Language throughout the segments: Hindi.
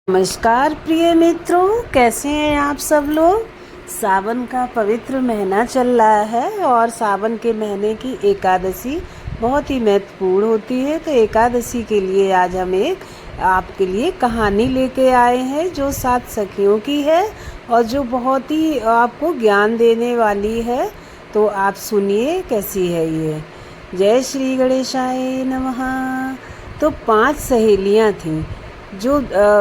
नमस्कार प्रिय मित्रों, कैसे हैं आप सब लोग। सावन का पवित्र महीना चल रहा है और सावन के महीने की एकादशी बहुत ही महत्वपूर्ण होती है। तो एकादशी के लिए आज हम एक आपके लिए कहानी लेके आए हैं जो 7 सखियों की है और जो बहुत ही आपको ज्ञान देने वाली है। तो आप सुनिए कैसी है ये। जय श्री गणेशाय नमः। तो 5 सहेलियां थीं, जो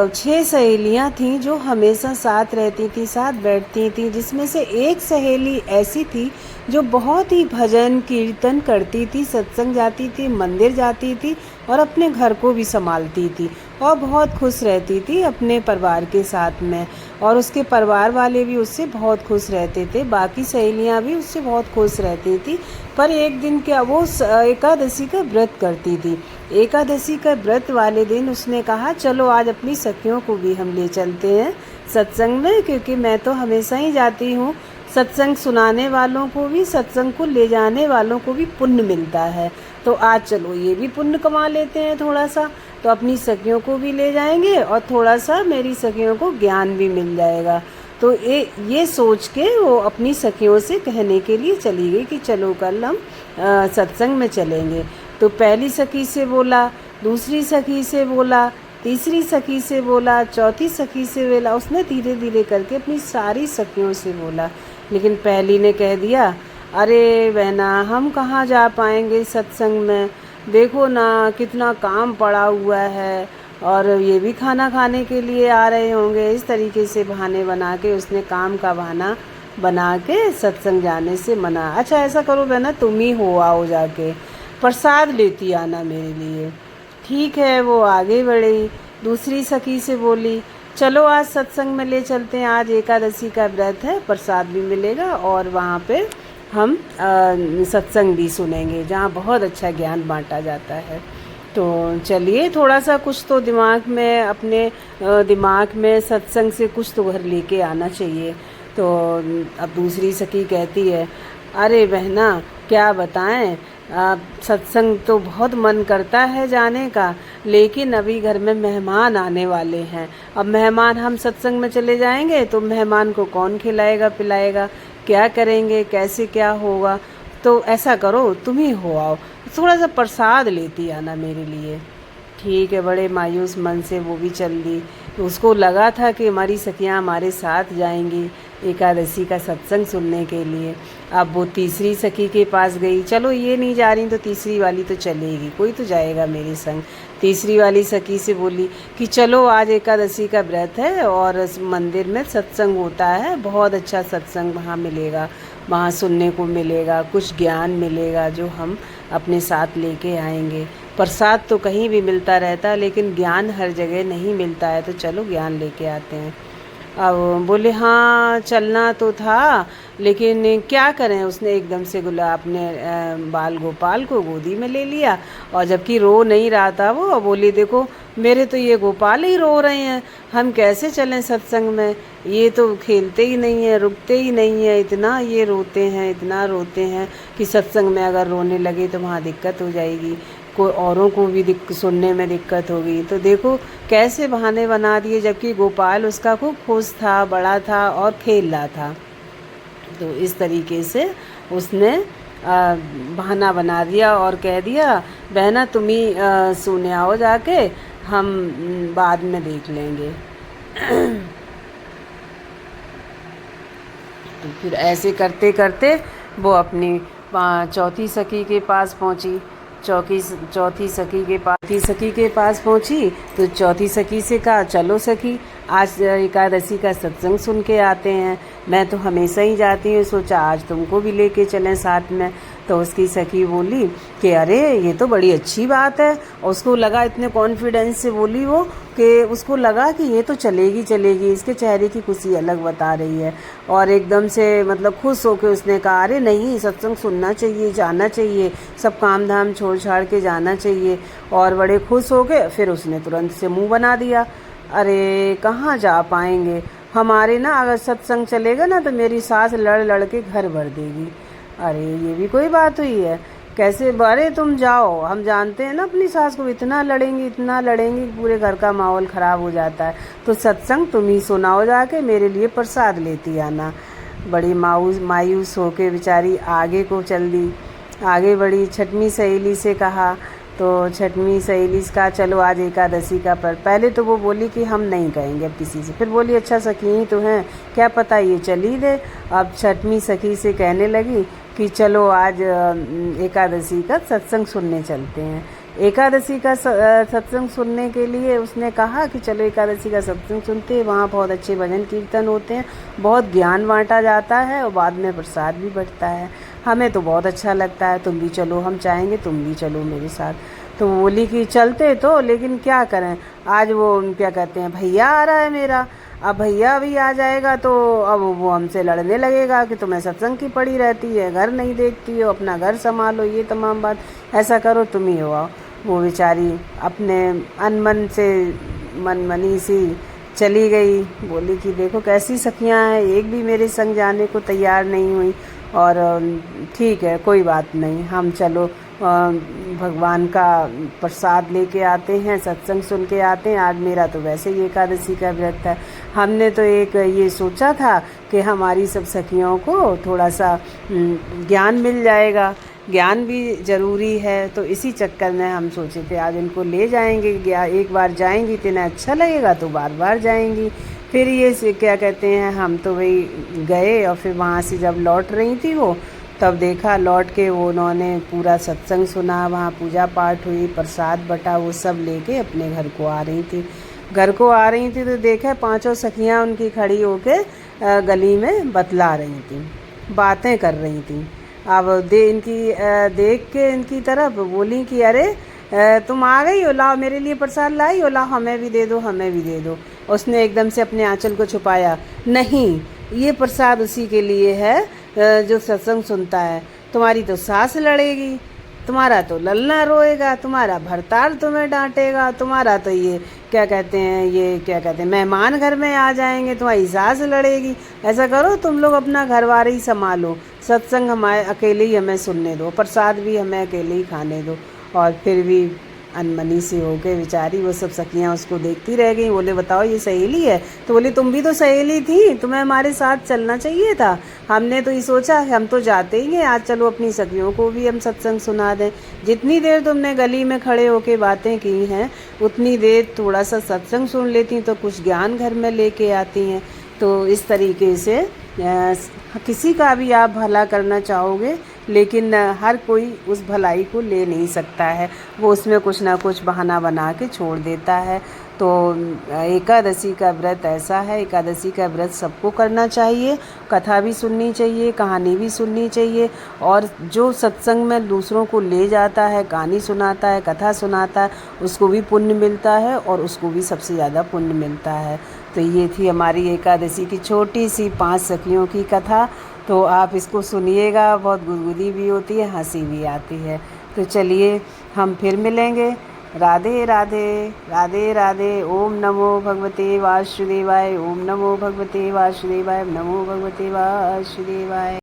6 सहेलियां थीं जो हमेशा साथ रहती थी, साथ बैठती थी, जिसमें से एक सहेली ऐसी थी जो बहुत ही भजन कीर्तन करती थी, सत्संग जाती थी, मंदिर जाती थी और अपने घर को भी संभालती थी और बहुत खुश रहती थी अपने परिवार के साथ में। और उसके परिवार वाले भी उससे बहुत खुश रहते थे, बाकी सहेलियां भी उससे बहुत खुश रहती थी। पर एक दिन क्या, वो एकादशी का व्रत करती थी। एकादशी का व्रत वाले दिन उसने कहा चलो आज अपनी सखियों को भी हम ले चलते हैं सत्संग में, क्योंकि मैं तो हमेशा ही जाती हूँ। सत्संग सुनाने वालों को भी, सत्संग को ले जाने वालों को भी पुण्य मिलता है। तो आज चलो ये भी पुण्य कमा लेते हैं थोड़ा सा। तो अपनी सखियों को भी ले जाएंगे और थोड़ा सा मेरी सखियों को ज्ञान भी मिल जाएगा। तो ये सोच के वो अपनी सखियों से कहने के लिए चली गई कि चलो कल हम सत्संग में चलेंगे। तो पहली सखी से बोला, दूसरी सखी से बोला, तीसरी सखी से बोला, चौथी सखी से बोला। उसने धीरे धीरे करके अपनी सारी सखियों से बोला, लेकिन पहली ने कह दिया अरे बहना, हम कहाँ जा पाएंगे सत्संग में, देखो ना कितना काम पड़ा हुआ है और ये भी खाना खाने के लिए आ रहे होंगे। इस तरीके से बहाने बना के उसने काम का बहाना बना के सत्संग जाने से मना। अच्छा ऐसा करो बहना, तुम ही हो आओ, जाके प्रसाद लेती आना मेरे लिए। ठीक है, वो आगे बढ़ी। दूसरी सखी से बोली चलो आज सत्संग में ले चलते हैं, आज एकादशी का व्रत है, प्रसाद भी मिलेगा और वहाँ पे हम सत्संग भी सुनेंगे जहाँ बहुत अच्छा ज्ञान बांटा जाता है। तो चलिए थोड़ा सा कुछ तो दिमाग में, अपने दिमाग में सत्संग से कुछ तो घर लेके आना चाहिए। तो अब दूसरी सखी कहती है अरे बहना क्या बताएं, सत्संग तो बहुत मन करता है जाने का, लेकिन अभी घर में मेहमान आने वाले हैं। अब मेहमान, हम सत्संग में चले जाएंगे तो मेहमान को कौन खिलाएगा पिलाएगा, क्या करेंगे, कैसे क्या होगा। तो ऐसा करो तुम ही हो आओ, थोड़ा सा प्रसाद लेती आना मेरे लिए। ठीक है, बड़े मायूस मन से वो भी चल दी। उसको लगा था कि हमारी सखियाँ हमारे साथ जाएंगी एकादशी का सत्संग सुनने के लिए। अब वो तीसरी सखी के पास गई, चलो ये नहीं जा रही तो तीसरी वाली तो चलेगी, कोई तो जाएगा मेरे संग। तीसरी वाली सखी से बोली कि चलो आज एकादशी का व्रत है और मंदिर में सत्संग होता है, बहुत अच्छा सत्संग वहाँ मिलेगा, वहाँ सुनने को मिलेगा, कुछ ज्ञान मिलेगा जो हम अपने साथ लेके आएंगे। प्रसाद तो कहीं भी मिलता रहता है लेकिन ज्ञान हर जगह नहीं मिलता है, तो चलो ज्ञान लेके आते हैं। अब बोले हाँ चलना तो था, लेकिन क्या करें। उसने एकदम से अपने बाल गोपाल को गोदी में ले लिया और जबकि रो नहीं रहा था वो, बोली देखो मेरे तो ये गोपाल ही रो रहे हैं, हम कैसे चलें सत्संग में, ये तो खेलते ही नहीं है, रुकते ही नहीं है, इतना ये रोते हैं, इतना रोते हैं कि सत्संग में अगर रोने लगे तो वहाँ दिक्कत हो जाएगी, कोई औरों को भी सुनने में दिक्कत होगी। तो देखो कैसे बहाने बना दिए, जबकि गोपाल उसका खूब खुश था, बड़ा था और खेल रहा था। तो इस तरीके से उसने बहाना बना दिया और कह दिया बहना तुम ही सोने आओ जाके, हम बाद में देख लेंगे। तो फिर ऐसे करते करते वो अपनी चौथी सखी के पास पहुंची। चौथी सखी के पास पहुंची तो चौथी सखी से कहा चलो सखी आज एकादशी का सत्संग सुन के आते हैं, मैं तो हमेशा ही जाती हूँ, सोचा आज तुमको भी लेके चलें साथ में। तो उसकी सखी बोली कि अरे ये तो बड़ी अच्छी बात है। और उसको लगा, इतने कॉन्फिडेंस से बोली वो, कि उसको लगा कि ये तो चलेगी चलेगी, इसके चेहरे की खुशी अलग बता रही है। और एकदम से मतलब खुश होकर उसने कहा अरे नहीं, सत्संग सुनना चाहिए, जाना चाहिए, सब काम धाम छोड़ छाड़ के जाना चाहिए। और बड़े खुश हो गए। फिर उसने तुरंत से मुंह बना दिया, अरे कहाँ जा पाएंगे, हमारे ना अगर सत्संग चलेगा ना तो मेरी सास लड़ लड़ के घर भर देगी। अरे ये भी कोई बात हुई है। कैसे, अरे तुम जाओ, हम जानते हैं ना अपनी सास को, इतना लड़ेंगी पूरे घर का माहौल ख़राब हो जाता है। तो सत्संग तुम ही सुनाओ, जाके मेरे लिए प्रसाद लेती आना। बड़ी मायूस होके बेचारी आगे को चल दी, आगे बढ़ी। छठवीं सहेली से कहा, तो छठवीं सहेली से कहा चलो आज एकादशी का पर, पहले तो वो बोली कि हम नहीं कहेंगे अब किसी से, फिर बोली अच्छा सखी ही तो हैं, क्या पता ये चली दे। अब छठवीं सखी से कहने लगी कि चलो आज एकादशी का सत्संग सुनने चलते हैं। एकादशी का सत्संग सुनने के लिए उसने कहा कि चलो एकादशी का सत्संग सुनते हैं, वहाँ बहुत अच्छे भजन कीर्तन होते हैं, बहुत ज्ञान बांटा जाता है और बाद में प्रसाद भी बँटता है। हमें तो बहुत अच्छा लगता है, तुम भी चलो, हम चाहेंगे तुम भी चलो मेरे साथ। तो वो बोली कि चलते तो, लेकिन क्या करें, आज वो क्या कहते हैं भैया आ रहा है मेरा, अब भैया भी आ जाएगा तो अब वो हमसे लड़ने लगेगा कि तुम्हें सत्संग की पड़ी रहती है, घर नहीं देखती हो, अपना घर संभालो, ये तमाम बात, ऐसा करो तुम ही हो आओ। वो बेचारी अपने अनमन से मनमनी सी चली गई। बोली कि देखो कैसी सखियां हैं, एक भी मेरे संग जाने को तैयार नहीं हुई। और ठीक है कोई बात नहीं, हम चलो भगवान का प्रसाद लेके आते हैं, सत्संग सुन के आते हैं। आज मेरा तो वैसे ही एकादशी का व्रत है। हमने तो एक ये सोचा था कि हमारी सब सखियों को थोड़ा सा ज्ञान मिल जाएगा, ज्ञान भी ज़रूरी है, तो इसी चक्कर में हम सोचे थे आज इनको ले जाएंगे। एक बार जाएंगी तो इन्हें अच्छा लगेगा तो बार बार जाएंगी। फिर ये क्या कहते हैं, हम तो वही गए और फिर वहाँ से जब लौट रही थी वो, तब देखा लौट के वो उन्होंने पूरा सत्संग सुना, वहाँ पूजा पाठ हुई, प्रसाद बटा, वो सब लेके अपने घर को आ रही थी। घर को आ रही थी तो देखा 5 सखियाँ उनकी खड़ी होके गली में बतला रही थी, बातें कर रही थी। अब देख के इनकी तरफ बोली कि अरे तुम आ गई हो, लाओ मेरे लिए प्रसाद लाई हो, लाओ हमें भी दे दो, हमें भी दे दो। उसने एकदम से अपने आंचल को छुपाया, नहीं ये प्रसाद उसी के लिए है जो सत्संग सुनता है, तुम्हारी तो सास लड़ेगी, तुम्हारा तो लल्ला रोएगा, तुम्हारा भरताल तुम्हें डांटेगा, तुम्हारा तो ये क्या कहते हैं मेहमान घर में आ जाएंगे, तुम्हारी सास लड़ेगी। ऐसा करो तुम लोग अपना घरवार ही संभालो, सत्संग हमारे अकेले ही हमें सुनने दो, प्रसाद भी हमें अकेले ही खाने दो। और फिर भी अनमनी से हो गए बेचारी, वो सब सखियाँ उसको देखती रह गई। बोले बताओ ये सहेली है? तो बोली तुम भी तो सहेली थी, तुम्हें हमारे साथ चलना चाहिए था। हमने तो ये सोचा हम तो जाते ही हैं, आज चलो अपनी सखियों को भी हम सत्संग सुना दें। जितनी देर तुमने गली में खड़े होके बातें की हैं, उतनी देर थोड़ा सा सत्संग सुन लेती तो कुछ ज्ञान घर में लेके आती हैं। तो इस तरीके से किसी का भी आप भला करना चाहोगे, लेकिन हर कोई उस भलाई को ले नहीं सकता है, वो उसमें कुछ ना कुछ बहाना बना के छोड़ देता है। तो एकादशी का व्रत ऐसा है, एकादशी का व्रत सबको करना चाहिए, कथा भी सुननी चाहिए, कहानी भी सुननी चाहिए। और जो सत्संग में दूसरों को ले जाता है, कहानी सुनाता है, कथा सुनाता है, उसको भी पुण्य मिलता है और उसको भी सबसे ज़्यादा पुण्य मिलता है। तो ये थी हमारी एकादशी की छोटी सी 5 सखियों की कथा। तो आप इसको सुनिएगा, बहुत गुदगुदी भी होती है, हंसी भी आती है। तो चलिए हम फिर मिलेंगे। राधे राधे, राधे राधे। ओम नमो भगवते वासुदेवाय, ओम नमो भगवते वासुदेवाय, नमो भगवते वासुदेवाय।